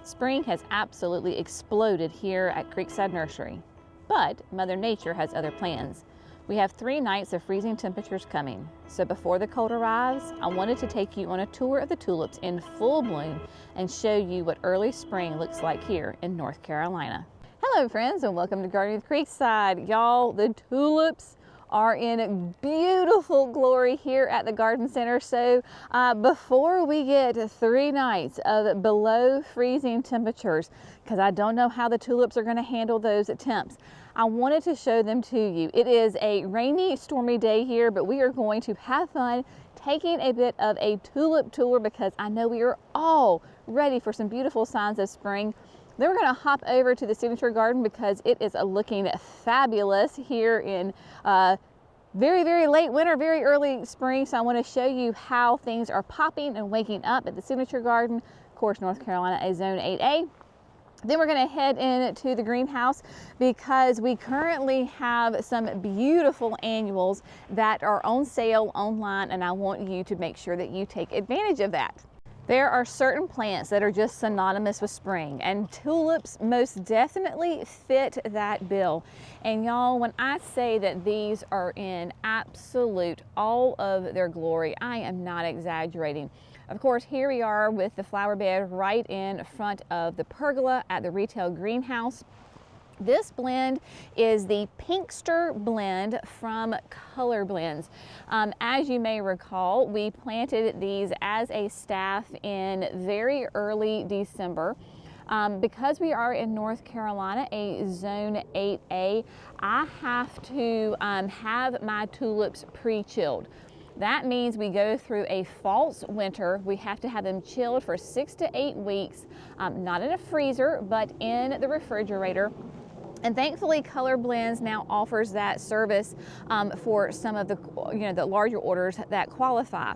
Spring has absolutely exploded here at Creekside Nursery, but Mother Nature has other plans. We have 3 nights of freezing temperatures coming, so before the cold arrives, I wanted to take you on a tour of the tulips in full bloom and show you what early spring looks like here in North Carolina. Hello friends, and welcome to Gardening with Creekside. Y'all, the tulips are in beautiful glory here at the garden center. So before we get 3 nights of below freezing temperatures, because I don't know how the tulips are going to handle those temps, I wanted to show them to you. It is a rainy, stormy day here, but we are going to have fun taking a bit of a tulip tour because I know we are all ready for some beautiful signs of spring. Then we're going to hop over to the signature garden because it is looking fabulous here in very, very late winter, very early spring. So I want to show you how things are popping and waking up at the signature garden. Of course, North Carolina, a zone 8A. Then we're going to head into the greenhouse because we currently have some beautiful annuals that are on sale online, and I want you to make sure that you take advantage of that. There are certain plants that are just synonymous with spring, and tulips most definitely fit that bill. And y'all, when I say that these are in absolute all of their glory, I am not exaggerating. Of course, here we are with the flower bed right in front of the pergola at the retail greenhouse. This blend is the Pinkster blend from Color Blends. As you may recall, we planted these as a staff in very early December. Because we are in North Carolina, a zone 8A, I have to have my tulips pre-chilled. That means we go through a false winter. We have to have them chilled for 6 to 8 weeks, not in a freezer, but in the refrigerator. And thankfully, Color Blends now offers that service for some of the, the larger orders that qualify.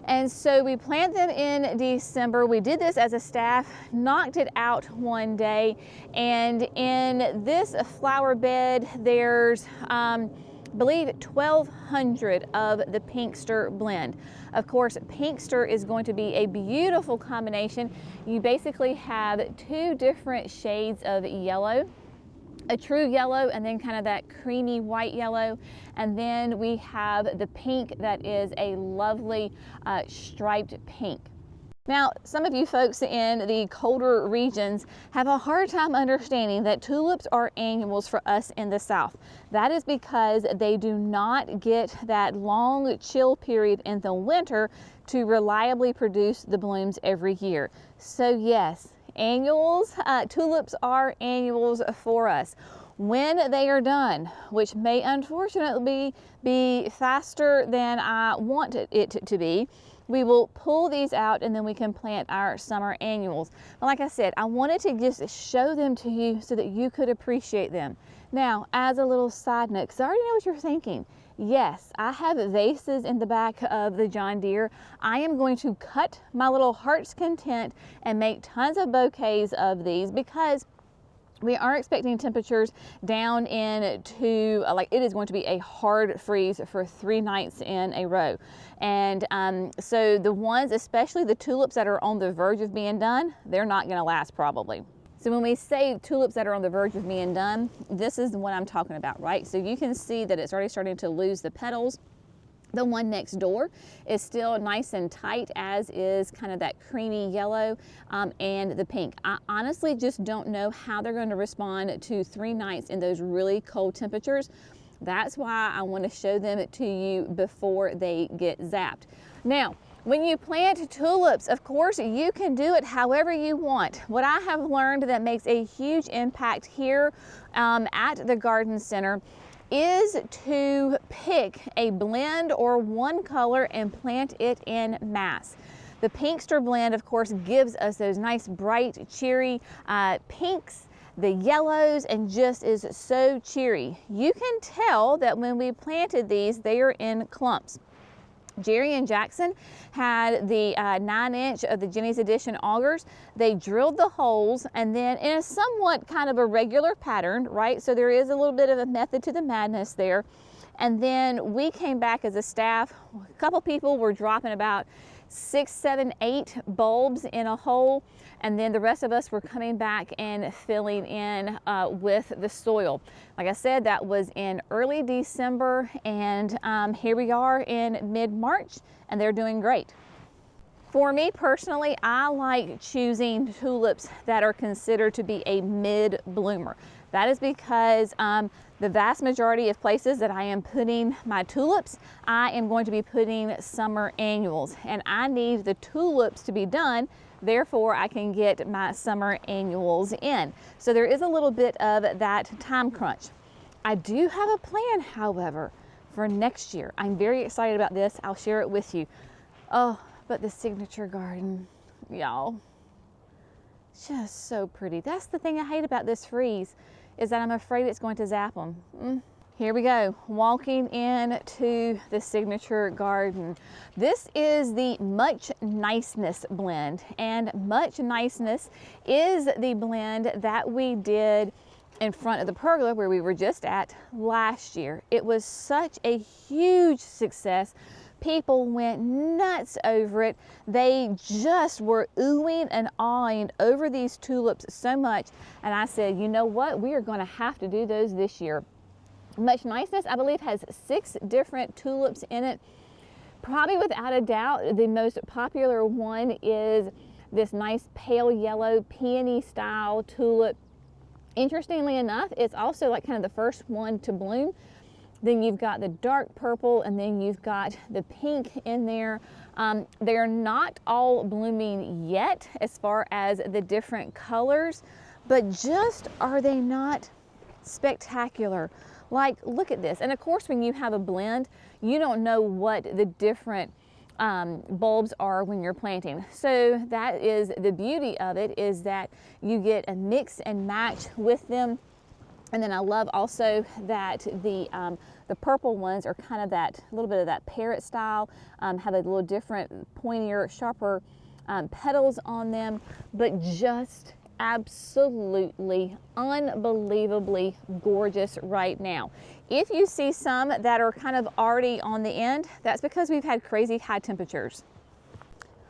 And so we plant them in December. We did this as a staff, knocked it out one day, and in this flower bed, there's I believe 1,200 of the Pinkster blend. Of course, Pinkster is going to be a beautiful combination. You basically have 2 different shades of yellow, a true yellow and then kind of that creamy white yellow, and then we have the pink that is a lovely striped pink. Now, some of you folks in the colder regions have a hard time understanding that tulips are annuals for us in the South. That is because they do not get that long chill period in the winter to reliably produce the blooms every year. So yes, annuals, tulips are annuals for us. When they are done, which may unfortunately be faster than I want it to be, we will pull these out and then we can plant our summer annuals. But like I said, I wanted to just show them to you so that you could appreciate them. Now, as a little side note, because I already know what you're thinking, yes, I have vases in the back of the John Deere. I am going to cut my little heart's content and make tons of bouquets of these because we are expecting temperatures down into, it is going to be a hard freeze for 3 nights in a row. And so the ones, especially the tulips that are on the verge of being done, they're not going to last probably. So when we say tulips that are on the verge of being done, this is what I'm talking about, right? So you can see that it's already starting to lose the petals. The one next door is still nice and tight, as is kind of that creamy yellow and the pink. I honestly just don't know how they're going to respond to 3 nights in those really cold temperatures. That's why I want to show them to you before they get zapped. Now, when you plant tulips, of course, you can do it however you want. What I have learned that makes a huge impact here at the garden center is to pick a blend or one color and plant it in mass. The Pinkster blend, of course, gives us those nice, bright, cheery pinks, the yellows, and just is so cheery. You can tell that when we planted these, they are in clumps. Jerry and Jackson had the 9-inch of the Jenny's Edition augers. They drilled the holes, and then in a somewhat kind of a regular pattern, right? So there is a little bit of a method to the madness there. And then we came back as a staff. A couple people were dropping about 6, 7, 8 bulbs in a hole, and then the rest of us were coming back and filling in with the soil. Like I said, that was in early December, and here we are in mid-March, and they're doing great. For me personally, I like choosing tulips that are considered to be a mid-bloomer. That is because the vast majority of places that I am putting my tulips, I am going to be putting summer annuals, and I need the tulips to be done, therefore I can get my summer annuals in. So there is a little bit of that time crunch. I do have a plan, however, for next year. I'm very excited about this. I'll share it with you. Oh, but the signature garden, y'all, just so pretty. That's the thing I hate about this freeze, is that I'm afraid it's going to zap them. Here we go, walking into the signature garden. This is the Much Niceness blend, and Much Niceness is the blend that we did in front of the pergola where we were just at last year. It was such a huge success. People went nuts over it. They just were oohing and awing over these tulips so much. And I said, you know what? We are going to have to do those this year. Much Niceness, I believe, has 6 different tulips in it. Probably without a doubt, the most popular one is this nice pale yellow peony style tulip. Interestingly enough, it's also like kind of the first one to bloom. Then you've got the dark purple, and then you've got the pink in there. They're not all blooming yet as far as the different colors, but just are they not spectacular? Like, look at this. And of course, when you have a blend, you don't know what the different bulbs are when you're planting. So that is the beauty of it, is that you get a mix and match with them. And then I love also that the purple ones are kind of that little bit of that parrot style, have a little different, pointier, sharper petals on them, but just absolutely unbelievably gorgeous right now. If you see some that are kind of already on the end, that's because we've had crazy high temperatures.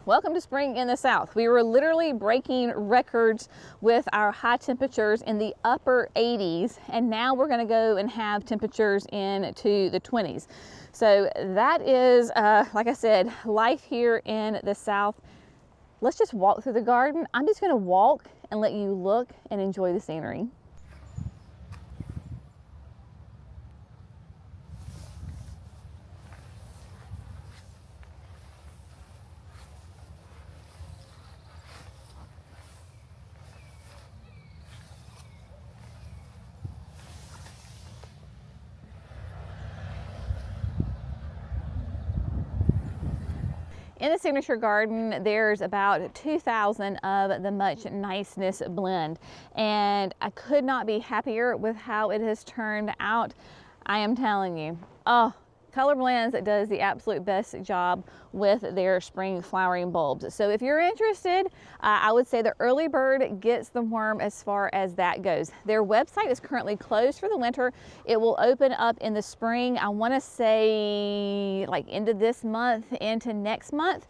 Welcome to spring in the South. We were literally breaking records with our high temperatures in the upper 80s, and now we're going to go and have temperatures into the 20s. So that is, like I said, life here in the South. Let's just walk through the garden. I'm just going to walk and let you look and enjoy the scenery. In the signature garden, there's about 2,000 of the Much Niceness blend, and I could not be happier with how it has turned out. I am telling you, oh, Color Blends does the absolute best job with their spring flowering bulbs. So if you're interested, I would say the early bird gets the worm as far as that goes. Their website is currently closed for the winter. It will open up in the spring. I want to say like end of this month into next month.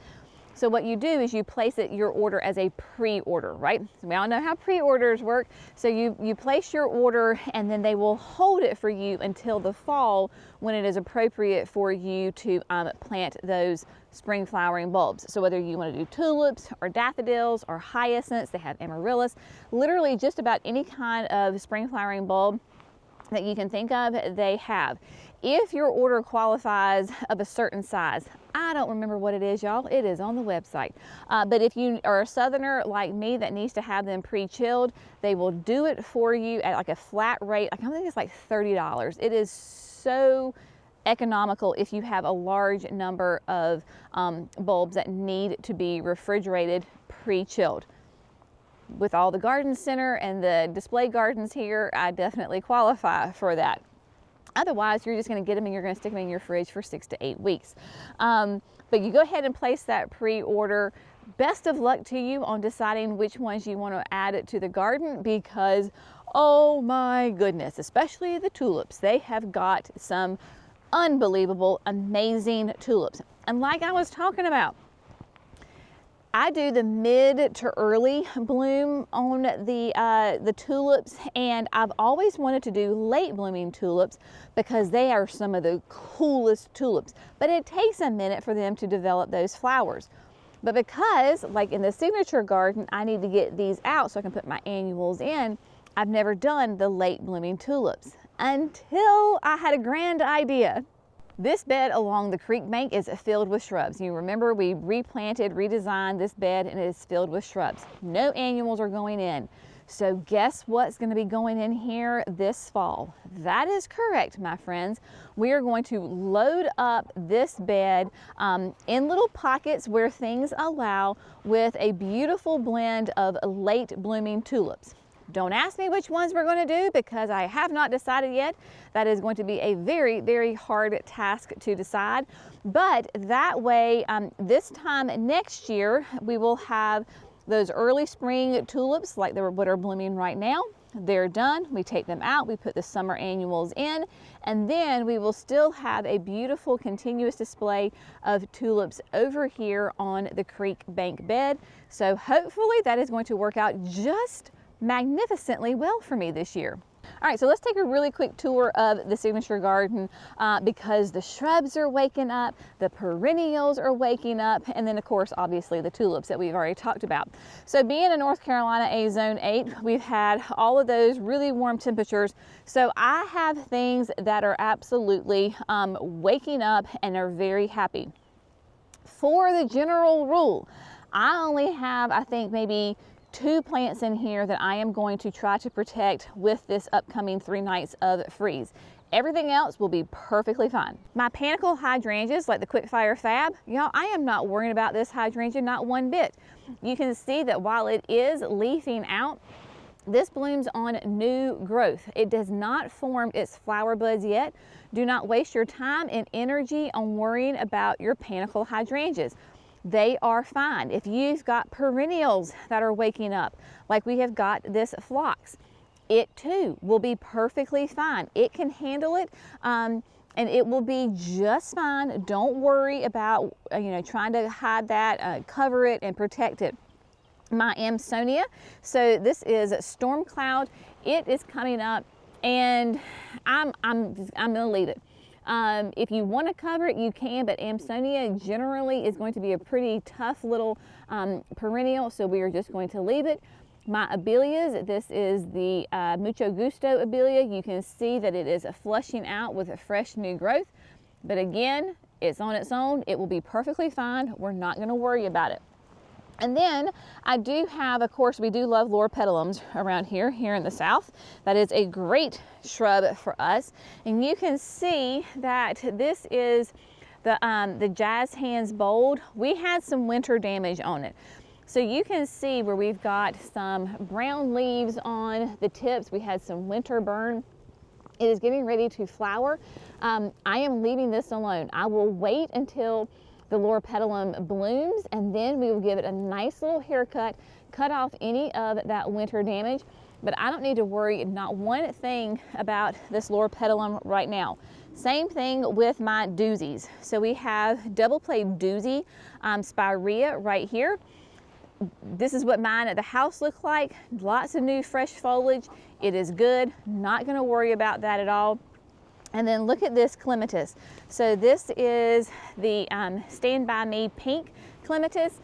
So what you do is you place your order as a pre-order, right? So we all know how pre-orders work. So you place your order, and then they will hold it for you until the fall when it is appropriate for you to plant those spring flowering bulbs. So whether you want to do tulips or daffodils or hyacinths, they have amaryllis, literally just about any kind of spring flowering bulb that you can think of, they have. If your order qualifies of a certain size, I don't remember what it is, y'all. It is on the website. But if you are a southerner like me that needs to have them pre-chilled, they will do it for you at like a flat rate. I think it's like $30. It is so economical if you have a large number of bulbs that need to be refrigerated pre-chilled. With all the garden center and the display gardens here, I definitely qualify for that. Otherwise, you're just going to get them and you're going to stick them in your fridge for 6 to 8 weeks. But you go ahead and place that pre-order. Best of luck to you on deciding which ones you want to add it to the garden, because oh my goodness, especially the tulips, they have got some unbelievable, amazing tulips. And like I was talking about, I do the mid to early bloom on the tulips, and I've always wanted to do late blooming tulips because they are some of the coolest tulips, but it takes a minute for them to develop those flowers. But because, like in the signature garden, I need to get these out so I can put my annuals in, I've never done the late blooming tulips until I had a grand idea. This bed along the creek bank is filled with shrubs. You remember we replanted, redesigned this bed, and it is filled with shrubs. No annuals are going in. So guess what's going to be going in here this fall? That is correct, my friends. We are going to load up this bed in little pockets where things allow, with a beautiful blend of late blooming tulips. Don't ask me which ones we're going to do because I have not decided yet. That is going to be a very, very hard task to decide. But that way, this time next year, we will have those early spring tulips like what are blooming right now. They're done. We take them out. We put the summer annuals in, and then we will still have a beautiful continuous display of tulips over here on the creek bank bed. So hopefully that is going to work out just magnificently well for me this year. All right, so let's take a really quick tour of the signature garden because the shrubs are waking up, the perennials are waking up, and then of course, obviously the tulips that we've already talked about. So being in North Carolina, a zone 8, we've had all of those really warm temperatures. So I have things that are absolutely waking up and are very happy. For the general rule, I only have, I think, maybe 2 plants in here that I am going to try to protect with this upcoming 3 nights of freeze. Everything else will be perfectly fine. My panicle hydrangeas, like the Quickfire Fab, y'all, I am not worrying about this hydrangea, not one bit. You can see that while it is leafing out, this blooms on new growth. It does not form its flower buds yet. Do not waste your time and energy on worrying about your panicle hydrangeas. They are fine. If you've got perennials that are waking up, like we have got this phlox, it too will be perfectly fine. It can handle it and it will be just fine. Don't worry about trying to hide that, cover it and protect it. My Amsonia, so this is Storm Cloud. It is coming up and I'm gonna leave it. If you want to cover it, you can, but Amsonia generally is going to be a pretty tough little perennial, so we are just going to leave it. My Abelias, this is the Mucho Gusto Abelia. You can see that it is flushing out with a fresh new growth, but again, it's on its own. It will be perfectly fine. We're not going to worry about it. And then I do have, of course, we do love loropetalums around here in the south. That is a great shrub for us. And you can see that this is the Jazz Hands Bold. We had some winter damage on it. So you can see where we've got some brown leaves on the tips. We had some winter burn. It is getting ready to flower. I am leaving this alone. I will wait until the loropetalum blooms, and then we will give it a nice little haircut, cut off any of that winter damage. But I don't need to worry not one thing about this loropetalum right now. Same thing with my doozies. So we have double play doozy spirea right here. This is what mine at the house look like. Lots of new fresh foliage. It is good. Not going to worry about that at all. And then look at this clematis. So this is the Stand By Me pink clematis.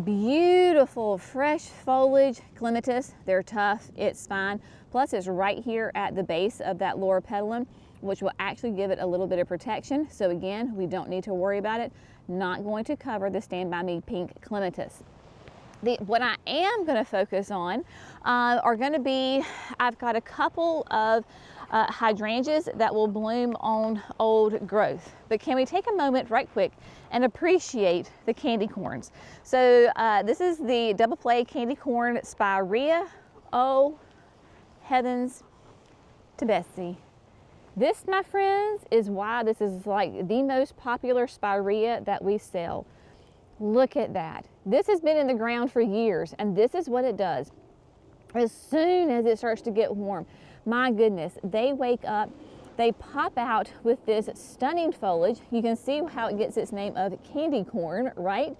Beautiful fresh foliage clematis. They're tough, it's fine. Plus it's right here at the base of that loropetalum, which will actually give it a little bit of protection. So again, we don't need to worry about it. Not going to cover the Stand By Me pink clematis. What I am going to focus on are going to be, I've got a couple of hydrangeas that will bloom on old growth. But can we take a moment right quick and appreciate the candy corns? So this is the double play candy corn spirea. Oh, heavens to Betsy. This, my friends, is why this is like the most popular spirea that we sell. Look at that. This has been in the ground for years, and this is what it does. As soon as it starts to get warm, my goodness, they wake up, they pop out with this stunning foliage. You can see how it gets its name of candy corn, right?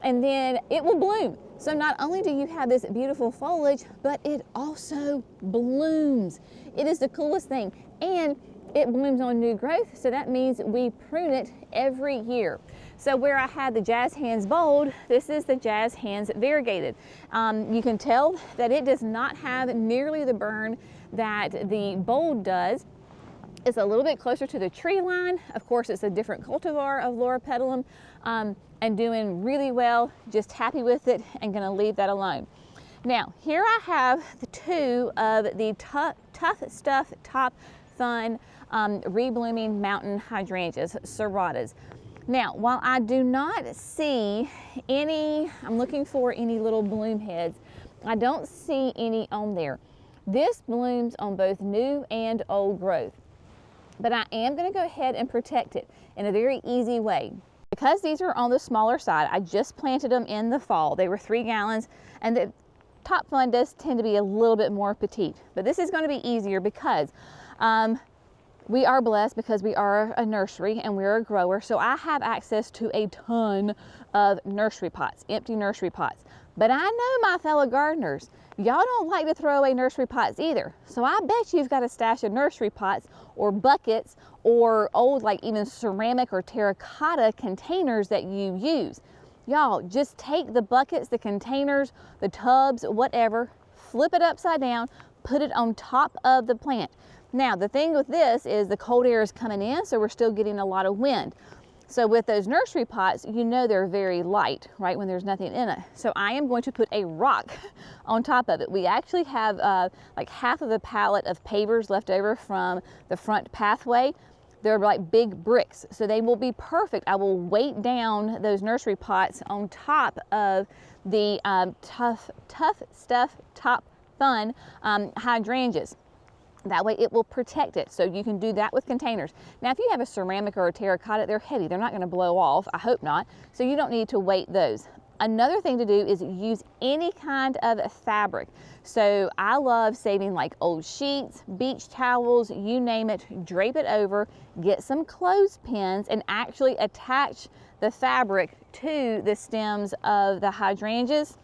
and then it will bloom. So not only do you have this beautiful foliage, but it also blooms. It is the coolest thing. And it blooms on new growth, so that means we prune it every year. So where I had the Jazz Hands Bold, this is the Jazz Hands Variegated. You can tell that it does not have nearly the burn that the Bold does. It's a little bit closer to the tree line. Of course, it's a different cultivar of Loropetalum, and doing really well. Just happy with it and gonna leave that alone. Now, here I have the two of the Tough Stuff Top Fun reblooming mountain hydrangeas, serratas. Now, while I do not see any, I'm looking for any little bloom heads, I don't see any on there. This blooms on both new and old growth, but I am going to go ahead and protect it in a very easy way. Because these are on the smaller side, I just planted them in the fall. They were 3 gallons, and the Top Fun does tend to be a little bit more petite, but this is going to be easier because we are blessed because we are a nursery and we're a grower, so I have access to a ton of nursery pots, empty nursery pots. But I know my fellow gardeners, y'all don't like to throw away nursery pots either. So I bet you've got a stash of nursery pots or buckets or old, like even ceramic or terracotta containers that you use. Y'all just take the buckets, the containers, the tubs, whatever, flip it upside down, put it on top of the plant. Now, the thing with this is the cold air is coming in, so we're still getting a lot of wind. So with those nursery pots, you know they're very light, right, when there's nothing in it. So I am going to put a rock on top of it. We actually have like half of a pallet of pavers left over from the front pathway. They're like big bricks, so they will be perfect. I will weight down those nursery pots on top of the Tough Stuff Top Fun hydrangeas. That way it will protect it. So you can do that with containers. Now, if you have a ceramic or a terracotta, they're heavy. They're not going to blow off. I hope not. So you don't need to weight those. Another thing to do is use any kind of fabric. So I love saving like old sheets, beach towels, you name it, drape it over, get some clothespins and actually attach the fabric to the stems of the hydrangeas,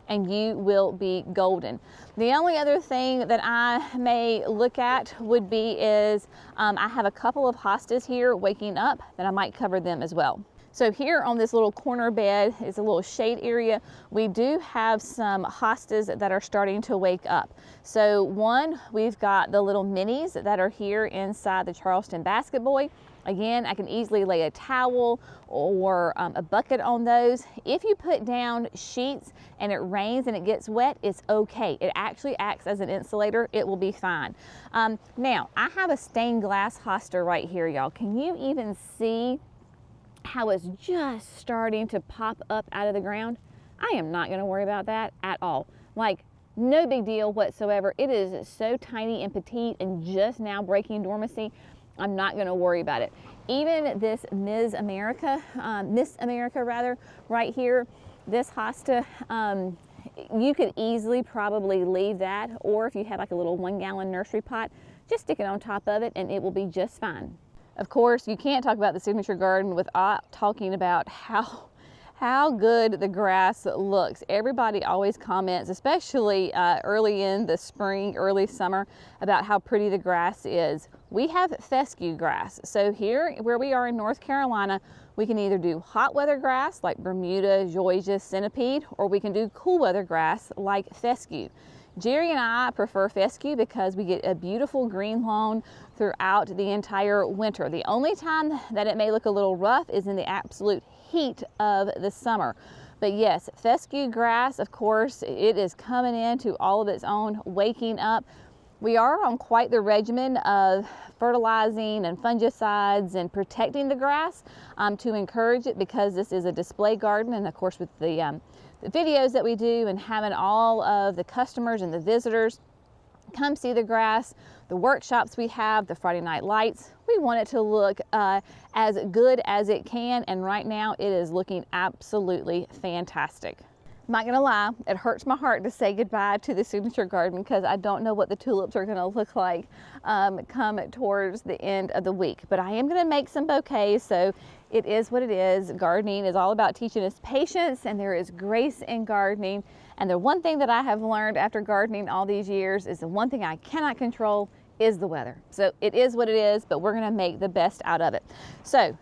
and you will be golden. The only other thing that I may look at would be I have a couple of hostas here waking up that I might cover them as well. So here on this little corner bed is a little shade area. We do have some hostas that are starting to wake up. So one, we've got the little minis that are here inside the Charleston Basket Boy. Again, I can easily lay a towel or a bucket on those. If you put down sheets and it rains and it gets wet, it's okay. It actually acts as an insulator. It will be fine. Now, I have a stained glass hosta right here, y'all. Can you even see how it's just starting to pop up out of the ground? I am not going to worry about that at all. Like, no big deal whatsoever. It is so tiny and petite and just now breaking dormancy. I'm not going to worry about it. Even this Miss America rather, right here, this hosta, you could easily probably leave that, or if you have like a little 1 gallon nursery pot, just stick it on top of it and it will be just fine. Of course, you can't talk about the signature garden without talking about how good the grass looks. Everybody always comments, especially early in the spring, early summer, about how pretty the grass is. We have fescue grass. So here where we are in North Carolina, we can either do hot weather grass like Bermuda, Zoysia, Centipede, or we can do cool weather grass like fescue. Jerry and I prefer fescue because we get a beautiful green lawn throughout the entire winter. The only time that it may look a little rough is in the absolute heat of the summer. But yes, fescue grass, of course, it is coming into all of its own, waking up. We are on quite the regimen of fertilizing and fungicides and protecting the grass to encourage it, because this is a display garden, and of course with the videos that we do and having all of the customers and the visitors come see the grass, the workshops we have, the Friday night lights, we want it to look as good as it can, and right now it is looking absolutely fantastic. I'm not gonna lie, it hurts my heart to say goodbye to the signature garden because I don't know what the tulips are gonna look like come towards the end of the week. But I am gonna make some bouquets, so it is what it is. Gardening is all about teaching us patience, and there is grace in gardening. And the one thing that I have learned after gardening all these years is the one thing I cannot control is the weather. So it is what it is, but we're gonna make the best out of it. So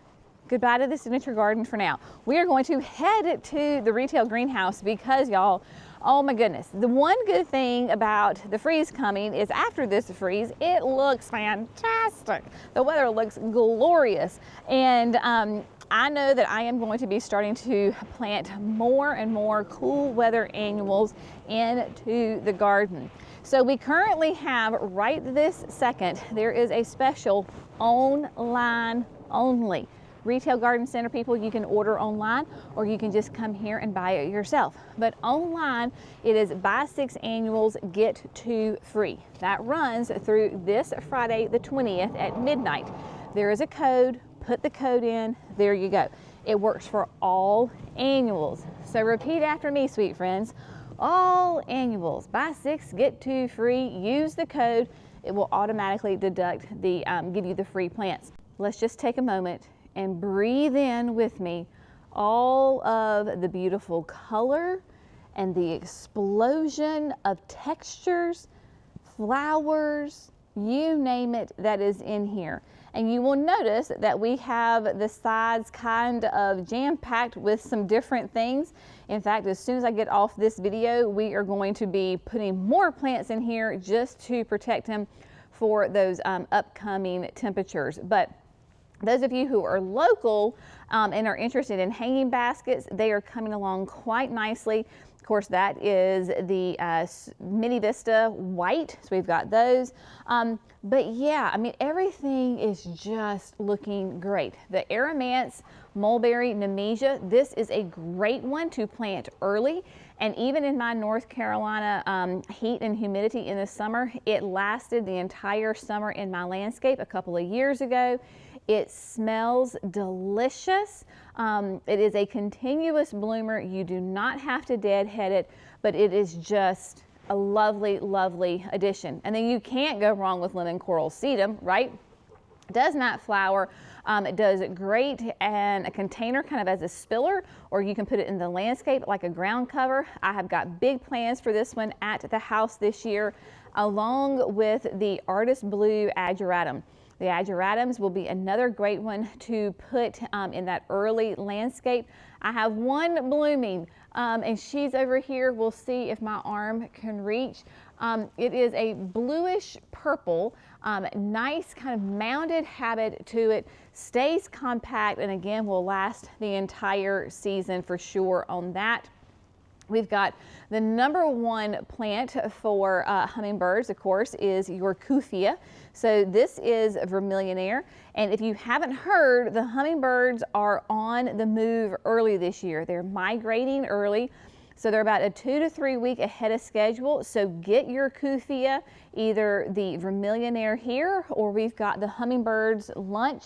goodbye to the signature garden for now. We are going to head to the retail greenhouse because y'all, oh my goodness, the one good thing about the freeze coming is after this freeze, it looks fantastic. The weather looks glorious. And I know that I am going to be starting to plant more and more cool weather annuals into the garden. So we currently have, right this second, there is a special online only. Retail garden center people, you can order online or you can just come here and buy it yourself. But online, it is buy 6 annuals, get 2 free. That runs through this Friday the 20th at midnight. There is a code, put the code in, there you go. It works for all annuals. So repeat after me, sweet friends. All annuals, buy 6, get 2 free, use the code. It will automatically deduct the, give you the free plants. Let's just take a moment and breathe in with me all of the beautiful color and the explosion of textures, flowers, you name it, that is in here. And you will notice that we have the sides kind of jam-packed with some different things. In fact, as soon as I get off this video, we are going to be putting more plants in here just to protect them for those upcoming temperatures. But those of you who are local and are interested in hanging baskets, they are coming along quite nicely. Of course, that is the Mini Vista White, so we've got those. But yeah, I mean, everything is just looking great. The Aromanth Mulberry Nemesia, this is a great one to plant early. And even in my North Carolina heat and humidity in the summer, it lasted the entire summer in my landscape a couple of years ago. It smells delicious. It is a continuous bloomer. You do not have to deadhead it, but it is just a lovely, lovely addition. And then you can't go wrong with lemon coral sedum, right? It does not flower. It does great in a container kind of as a spiller, or you can put it in the landscape like a ground cover. I have got big plans for this one at the house this year, along with the Artist Blue Ageratum. The ageratums will be another great one to put in that early landscape. I have one blooming and she's over here. We'll see if my arm can reach. It is a bluish purple, nice kind of mounded habit to it, stays compact, and again will last the entire season for sure on that. We've got the #1 plant for hummingbirds, of course, is your Kufia. So this is Vermillionaire. And if you haven't heard, the hummingbirds are on the move early this year. They're migrating early. So they're about a 2 to 3 week ahead of schedule. So get your Kufia, either the Vermillionaire here, or we've got the Hummingbirds Lunch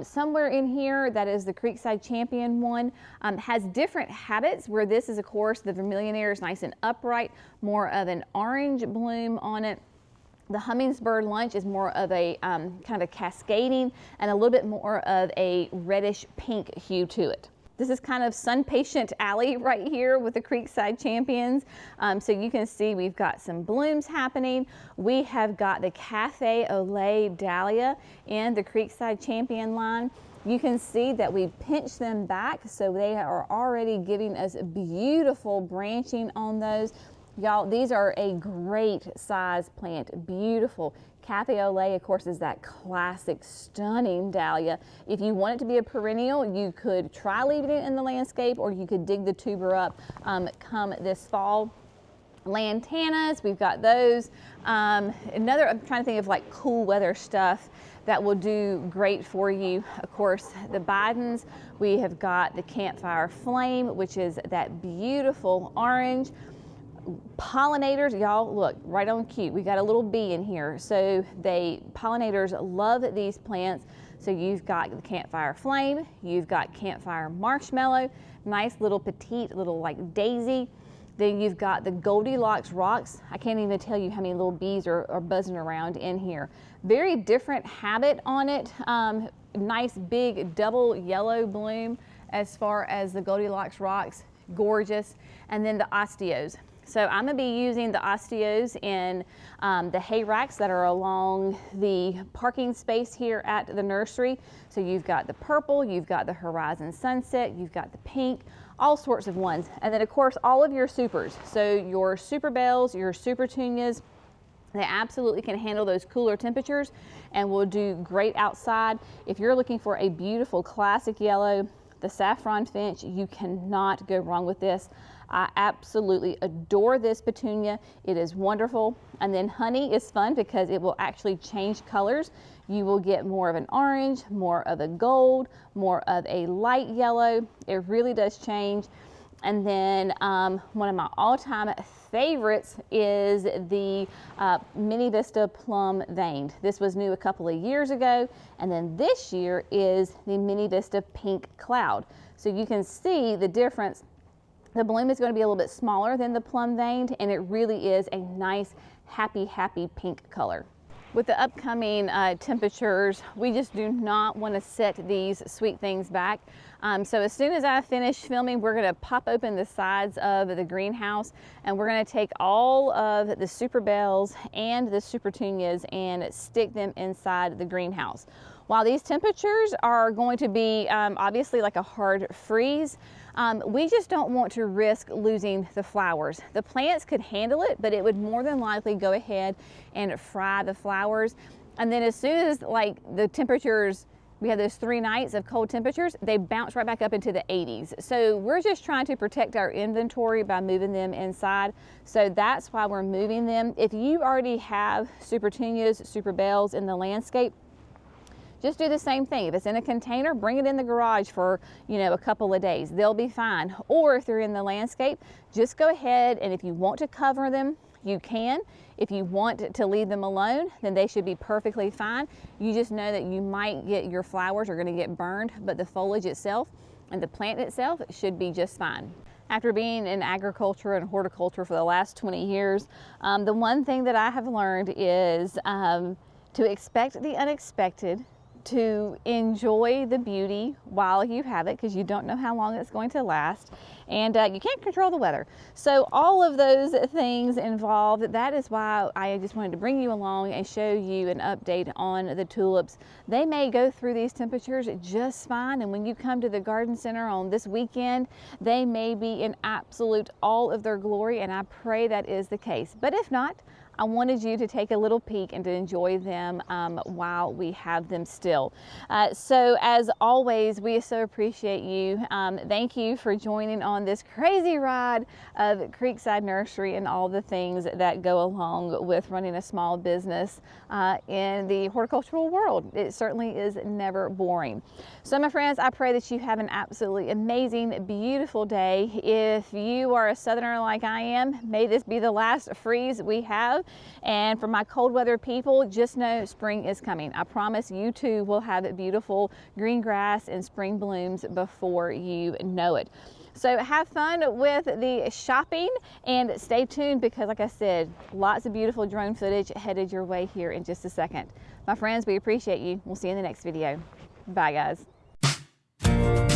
somewhere in here. That is the Creekside Champion one. Has different habits, where this is, of course, the Vermillionaire is nice and upright, more of an orange bloom on it. The Hummingbird Lunch is more of a kind of a cascading and a little bit more of a reddish pink hue to it. This is kind of Sun Patient Alley right here with the Creekside Champions. So you can see we've got some blooms happening. We have got the Cafe au Lait Dahlia in the Creekside Champion line. You can see that we've pinched them back, so they are already giving us beautiful branching on those. Y'all, these are a great size plant, beautiful. Cafe au Lait, of course, is that classic, stunning dahlia. If you want it to be a perennial, you could try leaving it in the landscape, or you could dig the tuber up come this fall. Lantanas, we've got those. I'm trying to think of like cool weather stuff that will do great for you. Of course, the Bidens, we have got the Campfire Flame, which is that beautiful orange. Pollinators, y'all, look, right on cue. We got a little bee in here. So pollinators love these plants. So you've got the Campfire Flame, you've got Campfire Marshmallow, nice little petite little like daisy. Then you've got the Goldilocks rocks. I can't even tell you how many little bees are buzzing around in here. Very different habit on it. Nice big double yellow bloom as far as the Goldilocks rocks, gorgeous. And then the osteos. So I'm gonna be using the osteos in the hay racks that are along the parking space here at the nursery. So you've got the purple, you've got the Horizon Sunset, you've got the pink, all sorts of ones. And then of course, all of your supers. So your super bells, your super petunias, they absolutely can handle those cooler temperatures and will do great outside. If you're looking for a beautiful classic yellow, the saffron finch, you cannot go wrong with this. I absolutely adore this petunia. It is wonderful. And then honey is fun because it will actually change colors. You will get more of an orange, more of a gold, more of a light yellow. It really does change. And then one of my all-time favorites is the Mini Vista Plum Veined. This was new a couple of years ago. And then this year is the Mini Vista Pink Cloud. So you can see the difference. The bloom is going to be a little bit smaller than the plum veined, and it really is a nice, happy pink color. With the upcoming temperatures, we just do not want to set these sweet things back. So as soon as I finish filming, we're going to pop open the sides of the greenhouse, and we're going to take all of the super bells and the super petunias and stick them inside the greenhouse. While these temperatures are going to be obviously like a hard freeze, we just don't want to risk losing the flowers. The plants could handle it, but it would more than likely go ahead and fry the flowers. And then as soon as like the temperatures, we have those 3 nights of cold temperatures, they bounce right back up into the 80s. So we're just trying to protect our inventory by moving them inside. So that's why we're moving them. If you already have super petunias, super bells in the landscape, just do the same thing. If it's in a container, bring it in the garage for, a couple of days. They'll be fine. Or if they're in the landscape, just go ahead, and if you want to cover them, you can. If you want to leave them alone, then they should be perfectly fine. You just know that you might get your flowers are going to get burned, but the foliage itself and the plant itself should be just fine. After being in agriculture and horticulture for the last 20 years, the one thing that I have learned is to expect the unexpected, to enjoy the beauty while you have it, because you don't know how long it's going to last, and you can't control the weather. So all of those things involved, that is why I just wanted to bring you along and show you an update on the tulips. They may go through these temperatures just fine, and when you come to the garden center on this weekend, they may be in absolute all of their glory, and I pray that is the case. But if not, I wanted you to take a little peek and to enjoy them while we have them still. So as always, we so appreciate you. Thank you for joining on this crazy ride of Creekside Nursery and all the things that go along with running a small business in the horticultural world. It certainly is never boring. So my friends, I pray that you have an absolutely amazing, beautiful day. If you are a southerner like I am, may this be the last freeze we have. And for my cold weather people, just know spring is coming. I promise you too will have beautiful green grass and spring blooms before you know it. So have fun with the shopping and stay tuned, because like I said, lots of beautiful drone footage headed your way here in just a second. My friends, we appreciate you. We'll see you in the next video. Bye guys.